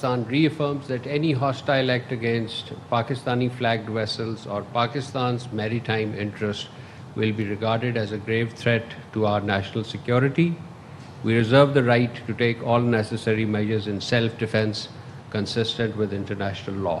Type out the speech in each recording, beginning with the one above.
Pakistan reaffirms that any hostile act against Pakistani flagged vessels or Pakistan's maritime interest will be regarded as a grave threat to our national security. We reserve the right to take all necessary measures in self-defense consistent with international law.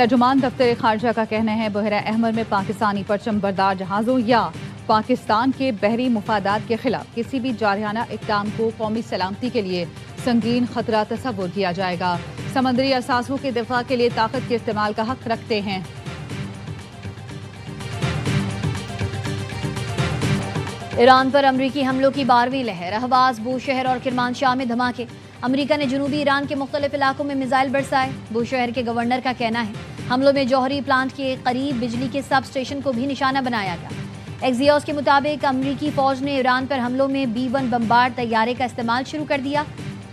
ترجمان دفتر خارجہ کا کہنا ہے بحیرہ احمر میں پاکستانی پرچم بردار جہازوں یا پاکستان کے بحری مفادات کے خلاف کسی بھی جارحانہ اقدام کو قومی سلامتی کے لیے سنگین خطرہ تصور کیا جائے گا۔ سمندری اثاثوں کے دفاع کے لیے طاقت کے استعمال کا حق رکھتے ہیں۔ ایران پر امریکی حملوں کی 12ویں لہر، اہواز، بوشہر اور کرمانشاہ میں دھماکے۔ امریکہ نے جنوبی ایران کے مختلف علاقوں میں میزائل برسائے۔ بوشہر کے گورنر کا کہنا ہے حملوں میں جوہری پلانٹ کے قریب بجلی کے سب اسٹیشن کو بھی نشانہ بنایا گیا۔ ایکزیوس کے مطابق امریکی فوج نے ایران پر حملوں میں B-1 بمبارڈ طیارے کا استعمال شروع کر دیا۔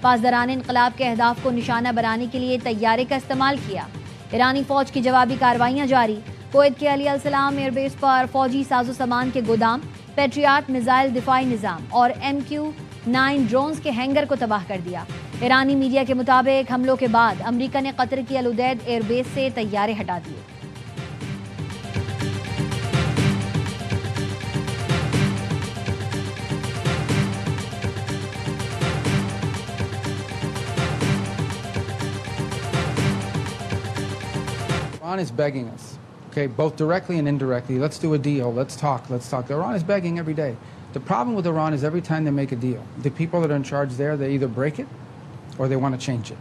پاسداران انقلاب کے اہداف کو نشانہ بنانے کے لیے طیارے کا استعمال کیا۔ ایرانی فوج کی جوابی کارروائیاں جاری۔ کویت کے علی السلام ایئر بیس پر فوجی ساز و سامان کے گودام، پیٹریاٹ میزائل دفاعی نظام اور MQ-9 ڈرونز کے ہینگر کو تباہ کر دیا۔ ایرانی میڈیا کے مطابق حملوں کے بعد امریکہ نے قطر کی العدید ایئر بیس سے طیارے ہٹا دیے۔ Iran is begging us, okay, both directly and indirectly. Let's do a deal. Let's talk. Iran is begging every day. The problem with Iran is every time they make a deal, the people that are in charge there, they either break it or they want to change it.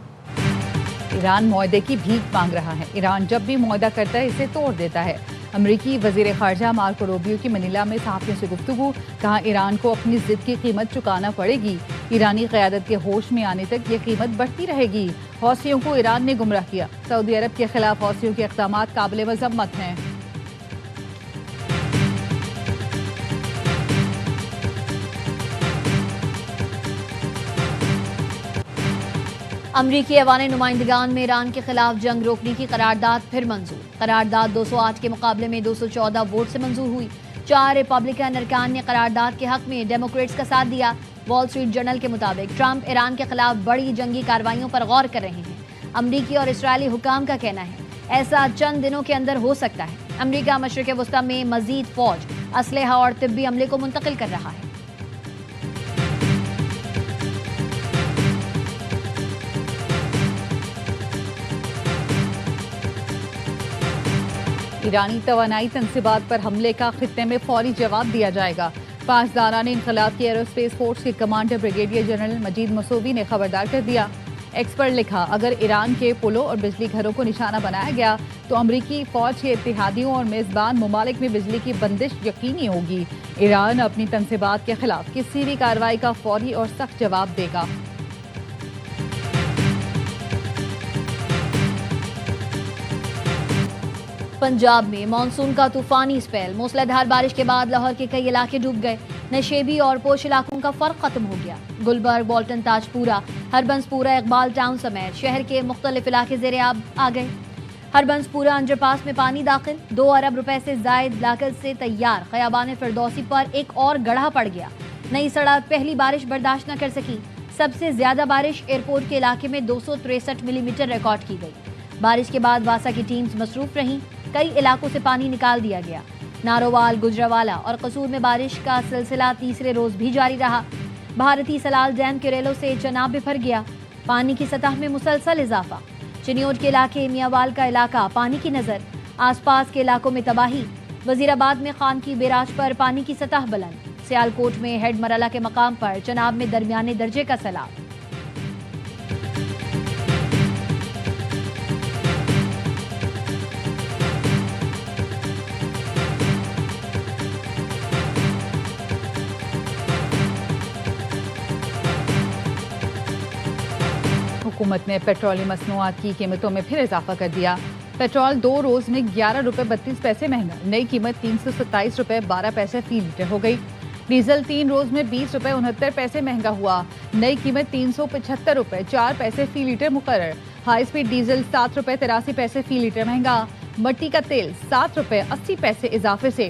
Iran معاہدے کی بھیک مانگ رہا ہے۔ ایران جب بھی معاہدہ کرتا ہے اسے توڑ دیتا ہے۔ امریکی وزیر خارجہ مارکو روبیو کی منیلا میں صحافیوں سے گفتگو، کہا ایران کو اپنی ضد کی قیمت چکانا پڑے گی۔ ایرانی قیادت کے ہوش میں آنے تک یہ قیمت بڑھتی رہے گی۔ حوثیوں کو ایران نے گمراہ کیا۔ سعودی عرب کے خلاف حوثیوں کے اقدامات قابل مذمت ہیں۔ امریکی ایوان نمائندگان میں ایران کے خلاف جنگ روکنے کی قرارداد پھر منظور۔ قرارداد 208 کے مقابلے میں 214 ووٹ سے منظور ہوئی۔ 4 ریپبلکن ارکان نے قرارداد کے حق میں ڈیموکریٹس کا ساتھ دیا۔ وال اسٹریٹ جرنل کے مطابق ٹرمپ ایران کے خلاف بڑی جنگی کارروائیوں پر غور کر رہے ہیں۔ امریکی اور اسرائیلی حکام کا کہنا ہے ایسا چند دنوں کے اندر ہو سکتا ہے۔ امریکہ مشرق وسطی میں مزید فوج، اسلحہ اور طبی عملے کو منتقل کر رہا ہے۔ ایرانی توانائی تنصیبات پر حملے کا خطے میں فوری جواب دیا جائے گا۔ پاسداران انقلاب کی ایروسپیس فورس کے کمانڈر بریگیڈیئر جنرل مجید مسووی نے خبردار کر دیا۔ ایکس پر لکھا، اگر ایران کے پلوں اور بجلی گھروں کو نشانہ بنایا گیا تو امریکی فوج کے اتحادیوں اور میزبان ممالک میں بجلی کی بندش یقینی ہوگی۔ ایران اپنی تنصیبات کے خلاف کسی بھی کارروائی کا فوری اور سخت جواب دے گا۔ پنجاب میں مانسون کا طوفانی اسپیل، موسلا دھار بارش کے بعد لاہور کے کئی علاقے ڈوب گئے۔ نشیبی اور پوش علاقوں کا فرق ختم ہو گیا۔ گلبرگ، بالٹن، تاج پورہ، ہربنس پورہ، اقبال ٹاؤن سمیت شہر کے مختلف علاقے زیر آب آ گئے۔ ہربنس پورہ انڈر پاس میں پانی داخل، 2 ارب روپے سے زائد لاگت سے تیار خیابان فردوسی پر ایک اور گڑھا پڑ گیا۔ نئی سڑک پہلی بارش برداشت نہ کر سکی۔ سب سے زیادہ بارش ایئرپورٹ کے علاقے میں 263 ملی میٹر ریکارڈ کی گئی۔ بارش کے بعد واسا کی ٹیمز مصروف رہیں، کئی علاقوں سے پانی نکال دیا گیا۔ نارووال، گجراوالا اور قصور میں بارش کا سلسلہ تیسرے روز بھی جاری رہا۔ بھارتی سلال ڈیم کے ریلوں سے چناب بھر گیا۔ پانی کی سطح میں مسلسل اضافہ۔ چنیوٹ کے علاقے میاوال کا علاقہ پانی کی نظر، آس پاس کے علاقوں میں تباہی۔ وزیرآباد میں خان کی بیراج پر پانی کی سطح بلند۔ سیالکوٹ میں ہیڈ مرالہ کے مقام پر چناب میں درمیانے درجے کا سیلاب۔ حکومت نے پیٹرول مصنوعات کی قیمتوں میں پھر اضافہ کر دیا۔ پیٹرول 2 روز میں 11 روپے 32 پیسے مہنگا، نئی قیمت 327 روپے 12 پیسے فی لیٹر ہو گئی۔ ڈیزل 3 روز میں 20 روپے 69 پیسے مہنگا ہوا، نئی قیمت 375 روپے 4 پیسے فی لیٹر مقرر۔ ہائی سپیڈ ڈیزل 7 روپے 83 پیسے فی لیٹر مہنگا۔ مٹی کا تیل 7 روپے 80 پیسے اضافے سے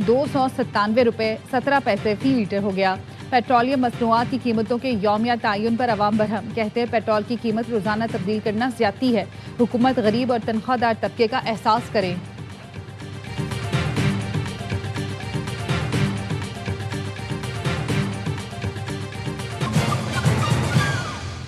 297 روپے 17 پیسے فی لیٹر ہو گیا۔ پیٹرولیم مصنوعات کی قیمتوں کے یومیہ تعین پر عوام برہم، کہتے ہیں پیٹرول کی قیمت روزانہ تبدیل کرنا زیادتی ہے۔ حکومت غریب اور تنخواہ دار طبقے کا احساس کرے۔